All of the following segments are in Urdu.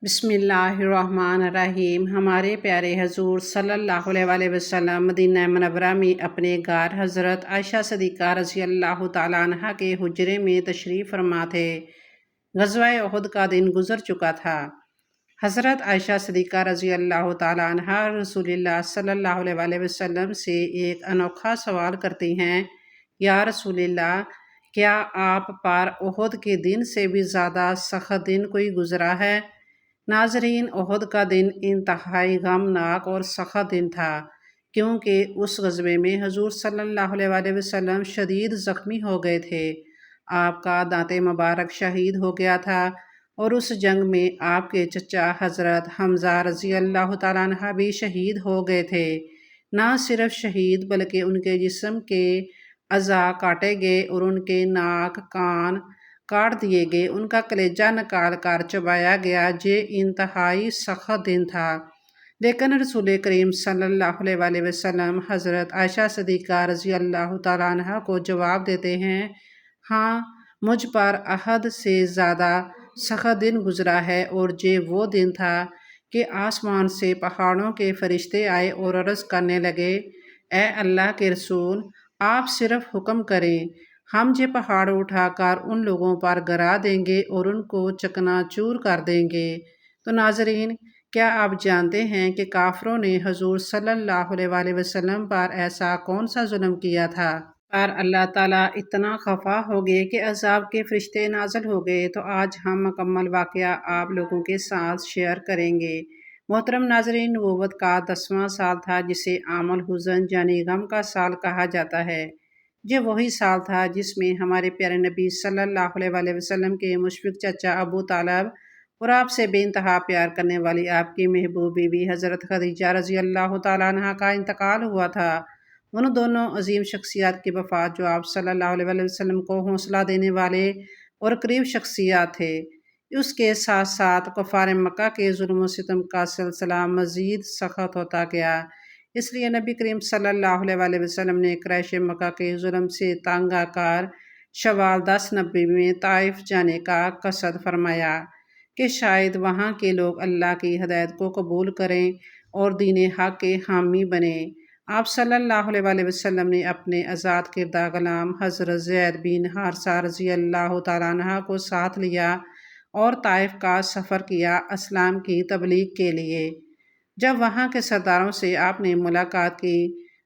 بسم اللہ الرحمن الرحیم۔ ہمارے پیارے حضور صلی اللہ علیہ وسلم مدینہ منورہ میں اپنے غار حضرت عائشہ صدیقہ رضی اللہ تعالیٰ عنہ کے حجرے میں تشریف فرما تھے۔ غزوہ احد کا دن گزر چکا تھا۔ حضرت عائشہ صدیقہ رضی اللہ تعالیٰ عنہ رسول اللہ صلی اللہ علیہ وسلم سے ایک انوکھا سوال کرتی ہیں، یا رسول اللہ، کیا آپ پر احد کے دن سے بھی زیادہ سخت دن کوئی گزرا ہے؟ ناظرین، احد کا دن انتہائی غمناک اور سخت دن تھا، کیونکہ اس غزوے میں حضور صلی اللہ علیہ وسلم شدید زخمی ہو گئے تھے۔ آپ کا دانت مبارک شہید ہو گیا تھا، اور اس جنگ میں آپ کے چچا حضرت حمزہ رضی اللہ تعالیٰ عنہ بھی شہید ہو گئے تھے۔ نہ صرف شہید بلکہ ان کے جسم کے اعضاء کاٹے گئے اور ان کے ناک کان کاٹ دیے گئے، ان کا کلیجہ نکال کر چبایا گیا۔ یہ انتہائی سخت دن تھا، لیکن رسول کریم صلی اللہ علیہ وسلم حضرت عائشہ صدیقہ رضی اللہ تعالیٰ عنہ کو جواب دیتے ہیں، ہاں، مجھ پر احد سے زیادہ سخت دن گزرا ہے، اور یہ وہ دن تھا کہ آسمان سے پہاڑوں کے فرشتے آئے اور عرض کرنے لگے، اے اللہ کے رسول، آپ صرف حکم کریں، ہم یہ پہاڑ اٹھا کر ان لوگوں پر گرا دیں گے اور ان کو چکنا چور کر دیں گے۔ تو ناظرین، کیا آپ جانتے ہیں کہ کافروں نے حضور صلی اللہ علیہ وسلم پر ایسا کون سا ظلم کیا تھا؟ پر اللہ تعالیٰ اتنا خفا ہو گئے کہ عذاب کے فرشتے نازل ہو گئے۔ تو آج ہم مکمل واقعہ آپ لوگوں کے ساتھ شیئر کریں گے۔ محترم ناظرین، نبوت کا 10واں سال تھا، جسے عام الحزن یعنی غم کا سال کہا جاتا ہے۔ یہ وہی سال تھا جس میں ہمارے پیارے نبی صلی اللہ علیہ وسلم کے مشفق چچا ابو طالب اور آپ سے بے انتہا پیار کرنے والی آپ کی محبوب بیوی حضرت خدیجہ رضی اللہ تعالیٰ عنہ کا انتقال ہوا تھا۔ ان دونوں عظیم شخصیات کی وفات، جو آپ صلی اللہ علیہ وسلم کو حوصلہ دینے والے اور قریب شخصیات تھے، اس کے ساتھ ساتھ کفار مکہ کے ظلم و ستم کا سلسلہ مزید سخت ہوتا گیا۔ اس لیے نبی کریم صلی اللہ علیہ وسلم نے قریش مکہ کے ظلم سے تنگ آ کر شوال 1090 میں طائف جانے کا قصد فرمایا کہ شاید وہاں کے لوگ اللہ کی ہدایت کو قبول کریں اور دین حق کے حامی بنیں۔ آپ صلی اللہ علیہ وسلم نے اپنے آزاد کردہ غلام حضرت زید بن حارثہ رضی اللہ تعالیٰ عنہ کو ساتھ لیا اور طائف کا سفر کیا اسلام کی تبلیغ کے لیے۔ جب وہاں کے سرداروں سے آپ نے ملاقات کی،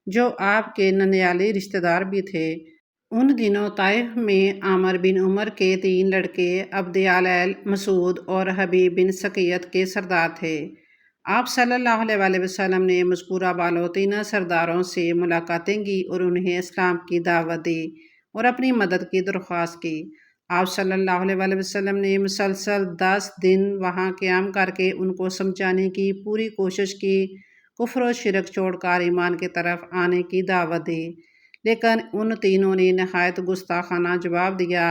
جو آپ کے ننیالی رشتہ دار بھی تھے، ان دنوں طائف میں عامر بن عمر کے 3 لڑکے عبد الیل، مسعود اور حبیب بن سقیت کے سردار تھے۔ آپ صلی اللہ علیہ وسلم نے مذکورہ بالوں 3 سرداروں سے ملاقاتیں کی اور انہیں اسلام کی دعوت دی اور اپنی مدد کی درخواست کی۔ آپ صلی اللہ علیہ وسلم نے مسلسل 10 دن وہاں قیام کر کے ان کو سمجھانے کی پوری کوشش کی، کفر و شرک چھوڑ کر ایمان کی طرف آنے کی دعوت دی، لیکن ان تینوں نے نہایت گستاخانہ جواب دیا۔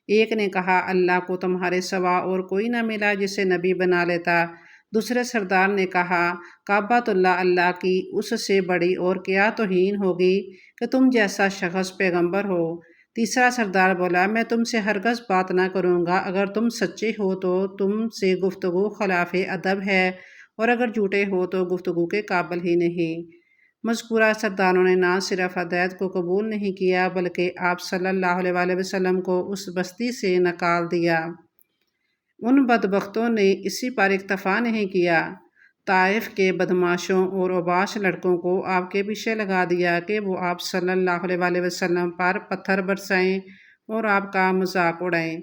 ایک نے کہا، اللہ کو تمہارے سوا اور کوئی نہ ملا جسے نبی بنا لیتا۔ دوسرے سردار نے کہا، کعبۃ اللہ اللہ کی اس سے بڑی اور کیا توہین ہوگی کہ تم جیسا شخص پیغمبر ہو۔ تیسرا سردار بولا، میں تم سے ہرگز بات نہ کروں گا، اگر تم سچے ہو تو تم سے گفتگو خلاف ادب ہے، اور اگر جھوٹے ہو تو گفتگو کے قابل ہی نہیں۔ مذکورہ سرداروں نے نہ صرف ہدایت کو قبول نہیں کیا، بلکہ آپ صلی اللہ علیہ وسلم کو اس بستی سے نکال دیا۔ ان بدبختوں نے اسی پر اکتفا نہیں کیا، طائف کے بدماشوں اور اوباش لڑکوں کو آپ کے پیچھے لگا دیا کہ وہ آپ صلی اللہ علیہ وسلم پر پتھر برسائیں اور آپ کا مذاق اڑائیں۔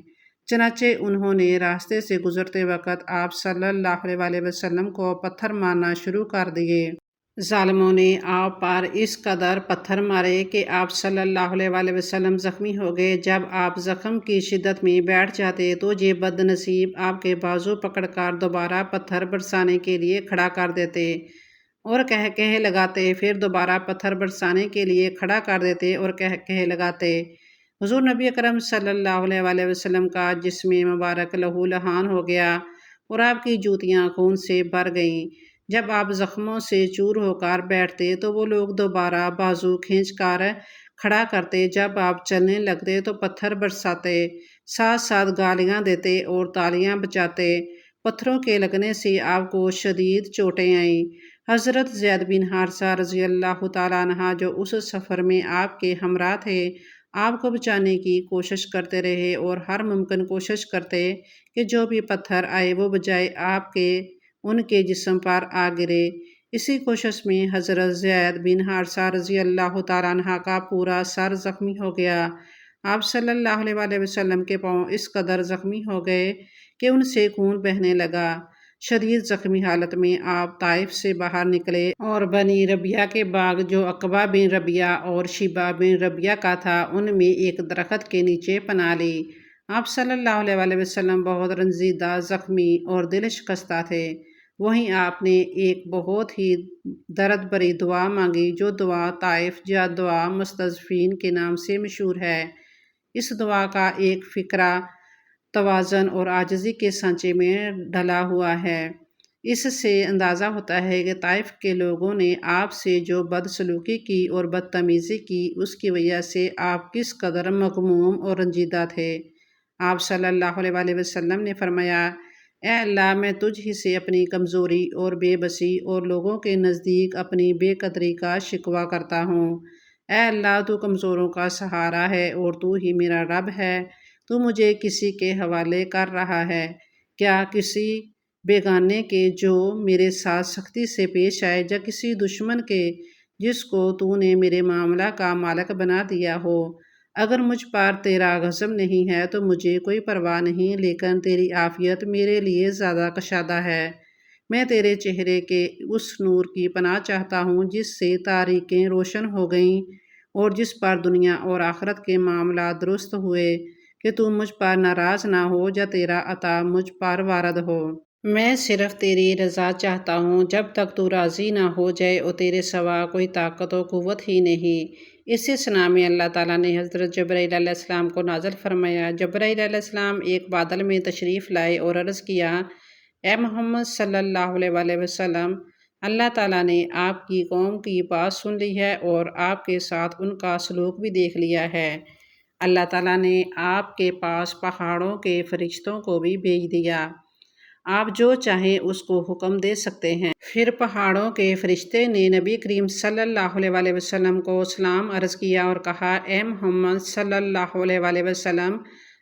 چنانچہ انہوں نے راستے سے گزرتے وقت آپ صلی اللہ علیہ وسلم کو پتھر مارنا شروع کر دیے۔ ظالموں نے آپ پر اس قدر پتھر مارے کہ آپ صلی اللہ علیہ وسلم زخمی ہو گئے۔ جب آپ زخم کی شدت میں بیٹھ جاتے تو یہ بد نصیب آپ کے بازو پکڑ کر دوبارہ پتھر برسانے کے لیے کھڑا کر دیتے اور کہہ لگاتے، پھر دوبارہ پتھر برسانے کے لیے کھڑا کر دیتے اور کہہ لگاتے۔ حضور نبی اکرم صلی اللہ علیہ وسلم کا جسم مبارک لہو لہان ہو گیا اور آپ کی جوتیاں خون سے بھر گئیں۔ جب آپ زخموں سے چور ہو کر بیٹھتے تو وہ لوگ دوبارہ بازو کھینچ کر کھڑا کرتے۔ جب آپ چلنے لگتے تو پتھر برساتے، ساتھ ساتھ گالیاں دیتے اور تالیاں بجاتے۔ پتھروں کے لگنے سے آپ کو شدید چوٹیں آئیں۔ حضرت زید بن حارثہ رضی اللہ تعالیٰ عنہ جو اس سفر میں آپ کے ہمراہ تھے، آپ کو بچانے کی کوشش کرتے رہے اور ہر ممکن کوشش کرتے کہ جو بھی پتھر آئے وہ بجائے آپ کے ان کے جسم پر آ گرے۔ اسی کوشش میں حضرت زید بن حارثہ رضی اللہ تعالیٰ عنہ کا پورا سر زخمی ہو گیا۔ آپ صلی اللہ علیہ وآلہ وسلم کے پاؤں اس قدر زخمی ہو گئے کہ ان سے خون بہنے لگا۔ شدید زخمی حالت میں آپ طائف سے باہر نکلے اور بنی ربیعہ کے باغ جو عقبہ بن ربیعہ اور شیبہ بن ربیعہ کا تھا ان میں ایک درخت کے نیچے پناہ لی۔ آپ صلی اللہ علیہ وآلہ وسلم بہت رنجیدہ، زخمی اور دل شکستہ تھے۔ وہیں آپ نے ایک بہت ہی درد بھری دعا مانگی جو دعا طائف یا دعا مستضعفین کے نام سے مشہور ہے۔ اس دعا کا ایک فقرہ توازن اور عاجزی کے سانچے میں ڈھلا ہوا ہے۔ اس سے اندازہ ہوتا ہے کہ طائف کے لوگوں نے آپ سے جو بدسلوکی کی اور بدتمیزی کی اس کی وجہ سے آپ کس قدر مغموم اور رنجیدہ تھے۔ آپ صلی اللہ علیہ وآلہ وسلم نے فرمایا، اے اللہ، میں تجھ ہی سے اپنی کمزوری اور بے بسی اور لوگوں کے نزدیک اپنی بے قدری کا شکوہ کرتا ہوں۔ اے اللہ، تو کمزوروں کا سہارا ہے اور تو ہی میرا رب ہے۔ تو مجھے کسی کے حوالے کر رہا ہے؟ کیا کسی بیگانے کے جو میرے ساتھ سختی سے پیش آئے، یا کسی دشمن کے جس کو تو نے میرے معاملہ کا مالک بنا دیا ہو؟ اگر مجھ پر تیرا غضب نہیں ہے تو مجھے کوئی پرواہ نہیں، لیکن تیری عافیت میرے لیے زیادہ کشادہ ہے۔ میں تیرے چہرے کے اس نور کی پناہ چاہتا ہوں جس سے تاریکیں روشن ہو گئیں اور جس پر دنیا اور آخرت کے معاملات درست ہوئے، کہ تو مجھ پر ناراض نہ ہو یا تیرا عطا مجھ پر وارد ہو۔ میں صرف تیری رضا چاہتا ہوں۔ جب تک تو راضی نہ ہو جائے اور تیرے سوا کوئی طاقت و قوت ہی نہیں۔ اسی اثناء میں اللہ تعالیٰ نے حضرت جبرائیل علیہ السلام کو نازل فرمایا۔ جبرائیل علیہ السلام ایک بادل میں تشریف لائے اور عرض کیا، اے محمد صلی اللہ علیہ وآلہ وسلم، اللہ تعالیٰ نے آپ کی قوم کی بات سن لی ہے اور آپ کے ساتھ ان کا سلوک بھی دیکھ لیا ہے۔ اللہ تعالیٰ نے آپ کے پاس پہاڑوں کے فرشتوں کو بھی بھیج دیا۔ آپ جو چاہیں اس کو حکم دے سکتے ہیں۔ پھر پہاڑوں کے فرشتے نے نبی کریم صلی اللہ علیہ وآلہ وسلم کو سلام عرض کیا اور کہا، اے محمد صلی اللہ علیہ وآلہ وسلم،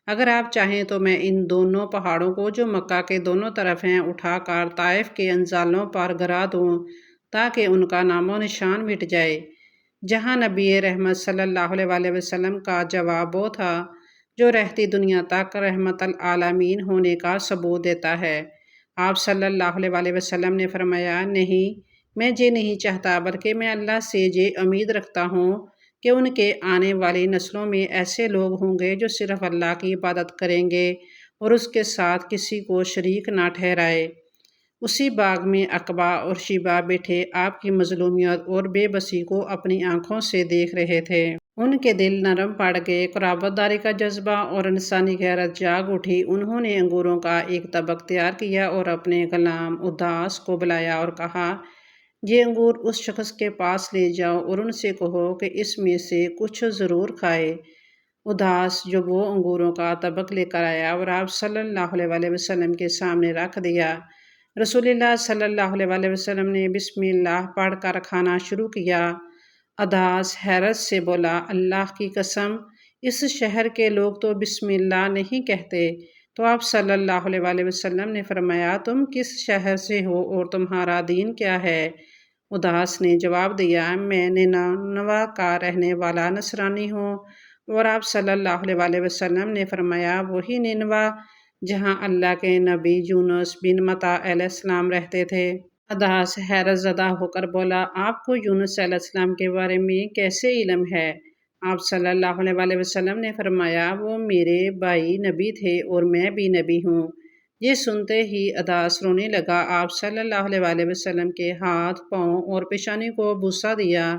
اگر آپ چاہیں تو میں ان دونوں پہاڑوں کو جو مکہ کے دونوں طرف ہیں اٹھا کر طائف کے انزالوں پر گرا دوں تاکہ ان کا نام و نشان مٹ جائے۔ جہاں نبی رحمت صلی اللہ علیہ وآلہ وسلم کا جواب وہ تھا جو رہتی دنیا تک رحمت العالمین ہونے کا ثبوت دیتا ہے۔ آپ صلی اللہ علیہ وآلہ وسلم نے فرمایا، نہیں، میں یہ نہیں چاہتا، بلکہ میں اللہ سے یہ امید رکھتا ہوں کہ ان کے آنے والی نسلوں میں ایسے لوگ ہوں گے جو صرف اللہ کی عبادت کریں گے اور اس کے ساتھ کسی کو شریک نہ ٹھہرائے۔ اسی باغ میں عقبہ اور شیبہ بیٹھے آپ کی مظلومیت اور بے بسی کو اپنی آنکھوں سے دیکھ رہے تھے۔ ان کے دل نرم پڑ گئے، قرابت داری کا جذبہ اور انسانی غیرت جاگ اٹھی۔ انہوں نے انگوروں کا ایک طبق تیار کیا اور اپنے غلام اداس کو بلایا اور کہا، یہ انگور اس شخص کے پاس لے جاؤ اور ان سے کہو کہ اس میں سے کچھ ضرور کھائے۔ اداس جو وہ انگوروں کا طبق لے کر آیا اور آپ صلی اللہ علیہ وآلہ وسلم کے سامنے رکھ دیا۔ رسول اللہ صلی اللہ علیہ وآلہ وسلم نے بسم اللہ پڑھ کر کھانا شروع کیا۔ اداس حیرت سے بولا، اللہ کی قسم، اس شہر کے لوگ تو بسم اللہ نہیں کہتے۔ تو آپ صلی اللہ علیہ وآلہ وسلم نے فرمایا، تم کس شہر سے ہو اور تمہارا دین کیا ہے؟ اداس نے جواب دیا، میں نینوا کا رہنے والا نصرانی ہوں۔ اور آپ صلی اللہ علیہ وآلہ وسلم نے فرمایا، وہی نینوا جہاں اللہ کے نبی یونس بن متی علیہ السلام رہتے تھے۔ اداس حیرت زدہ ہو کر بولا، آپ کو یونس علیہ السلام کے بارے میں کیسے علم ہے؟ آپ صلی اللہ علیہ وآلہ وسلم نے فرمایا، وہ میرے بھائی نبی تھے اور میں بھی نبی ہوں۔ یہ سنتے ہی اداس رونے لگا۔ آپ صلی اللہ علیہ وآلہ وسلم کے ہاتھ، پاؤں اور پیشانی کو بوسہ دیا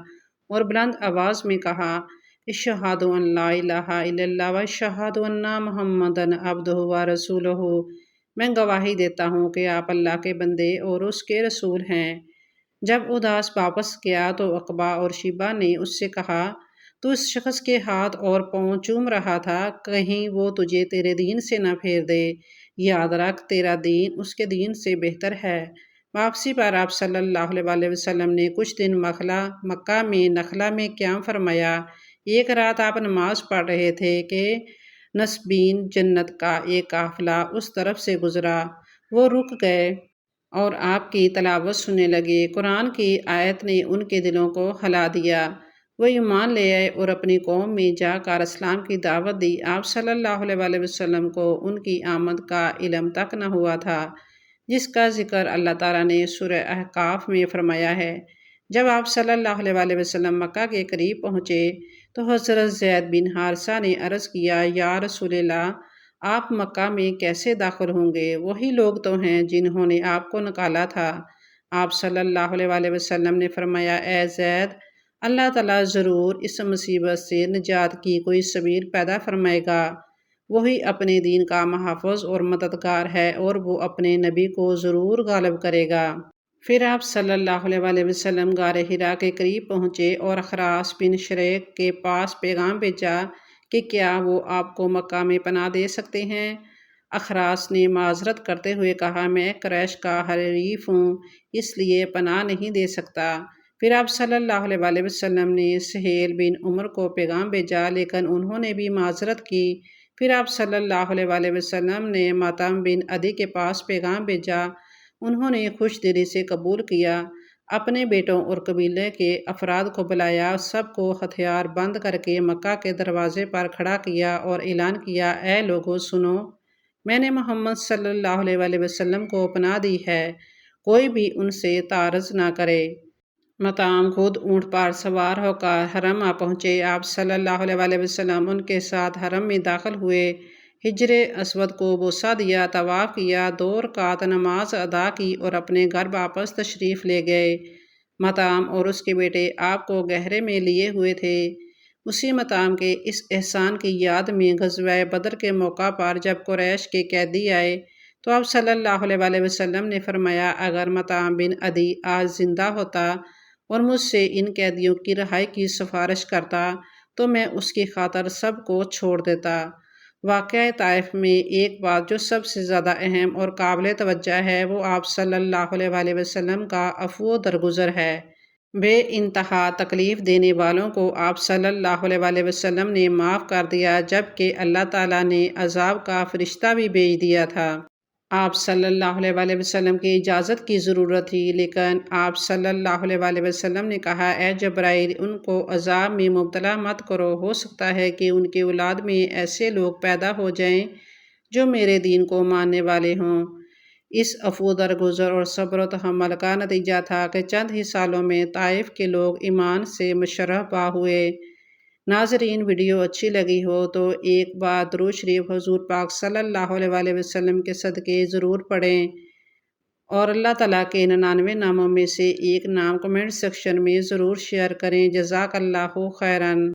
اور بلند آواز میں کہا، اشہد ان لا الہ الا اللہ و اشہد ان محمدً عبدہ و رسولہ، میں گواہی دیتا ہوں کہ آپ اللہ کے بندے اور اس کے رسول ہیں۔ جب اداس واپس گیا تو عقبہ اور شیبہ نے اس سے کہا، تو اس شخص کے ہاتھ اور پاؤں چوم رہا تھا، کہیں وہ تجھے تیرے دین سے نہ پھیر دے۔ یاد رکھ تیرا دین اس کے دین سے بہتر ہے۔ واپسی پر آپ صلی اللہ علیہ وسلم نے کچھ دن مکہ میں نخلا میں قیام فرمایا۔ ایک رات آپ نماز پڑھ رہے تھے کہ نسبین جنت کا ایک قافلہ اس طرف سے گزرا۔ وہ رک گئے اور آپ کی تلاوت سننے لگے۔ قرآن کی آیت نے ان کے دلوں کو ہلا دیا۔ وہ ایمان لے آئے اور اپنی قوم میں جا کر اسلام کی دعوت دی۔ آپ صلی اللہ علیہ وسلم کو ان کی آمد کا علم تک نہ ہوا تھا، جس کا ذکر اللہ تعالیٰ نے سورہ احقاف میں فرمایا ہے۔ جب آپ صلی اللہ علیہ وسلم مکہ کے قریب پہنچے تو حضرت زید بن حارثہ نے عرض کیا، یا رسول اللہ، آپ مکہ میں کیسے داخل ہوں گے؟ وہی لوگ تو ہیں جنہوں نے آپ کو نکالا تھا۔ آپ صلی اللہ علیہ وسلم نے فرمایا، اے زید، اللہ تعالیٰ ضرور اس مصیبت سے نجات کی کوئی سبیل پیدا فرمائے گا۔ وہی اپنے دین کا محافظ اور مددگار ہے اور وہ اپنے نبی کو ضرور غالب کرے گا۔ پھر آپ صلی اللہ علیہ وسلم غار حرا کے قریب پہنچے اور اخراس بن شریک کے پاس پیغام بھیجا کہ کیا وہ آپ کو مکہ میں پناہ دے سکتے ہیں؟ اخراس نے معذرت کرتے ہوئے کہا، میں قریش کا حریف ہوں، اس لیے پناہ نہیں دے سکتا۔ پھر آپ صلی اللہ علیہ وسلم نے سہیل بن عمر کو پیغام بھیجا، لیکن انہوں نے بھی معذرت کی۔ پھر آپ صلی اللہ علیہ وسلم نے مطعم بن عدی کے پاس پیغام بھیجا، انہوں نے خوش دلی سے قبول کیا۔ اپنے بیٹوں اور قبیلے کے افراد کو بلایا، سب کو ہتھیار بند کر کے مکہ کے دروازے پر کھڑا کیا اور اعلان کیا، اے لوگو سنو، میں نے محمد صلی اللہ علیہ وسلم کو پناہ دی ہے، کوئی بھی ان سے تعارض نہ کرے۔ مطعم خود اونٹ پر سوار ہو کر حرم آ پہنچے۔ آپ صلی اللہ علیہ وسلم ان کے ساتھ حرم میں داخل ہوئے، حجر اسود کو بوسہ دیا، طواف کیا، 2 رکعت نماز ادا کی اور اپنے گھر واپس تشریف لے گئے۔ مطعم اور اس کے بیٹے آپ کو گہرے میں لیے ہوئے تھے۔ اسی مطعم کے اس احسان کی یاد میں غزوہ بدر کے موقع پر جب قریش کے قیدی آئے تو آپ صلی اللہ علیہ وسلم نے فرمایا، اگر مطعم بن عدی آج زندہ ہوتا اور مجھ سے ان قیدیوں کی رہائی کی سفارش کرتا تو میں اس کی خاطر سب کو چھوڑ دیتا۔ واقعہ طائف میں ایک بات جو سب سے زیادہ اہم اور قابل توجہ ہے وہ آپ صلی اللہ علیہ وسلم کا عفو و درگزر ہے۔ بے انتہا تکلیف دینے والوں کو آپ صلی اللہ علیہ وسلم نے معاف کر دیا، جبکہ اللہ تعالیٰ نے عذاب کا فرشتہ بھی بھیج دیا تھا۔ آپ صلی اللہ علیہ وسلم کی اجازت کی ضرورت تھی، لیکن آپ صلی اللہ علیہ وسلم نے کہا، اے جبرائیل، ان کو عذاب میں مبتلا مت کرو، ہو سکتا ہے کہ ان کی اولاد میں ایسے لوگ پیدا ہو جائیں جو میرے دین کو ماننے والے ہوں۔ اس عفو درگزر اور صبر و تحمل کا نتیجہ تھا کہ چند ہی سالوں میں طائف کے لوگ ایمان سے مشرف ہوئے۔ ناظرین، ویڈیو اچھی لگی ہو تو ایک بار درود شریف حضور پاک صلی اللہ علیہ وسلم کے صدقے ضرور پڑھیں اور اللہ تعالیٰ کے 99 ناموں میں سے ایک نام کمنٹ سیکشن میں ضرور شیئر کریں۔ جزاک اللہ خیراً۔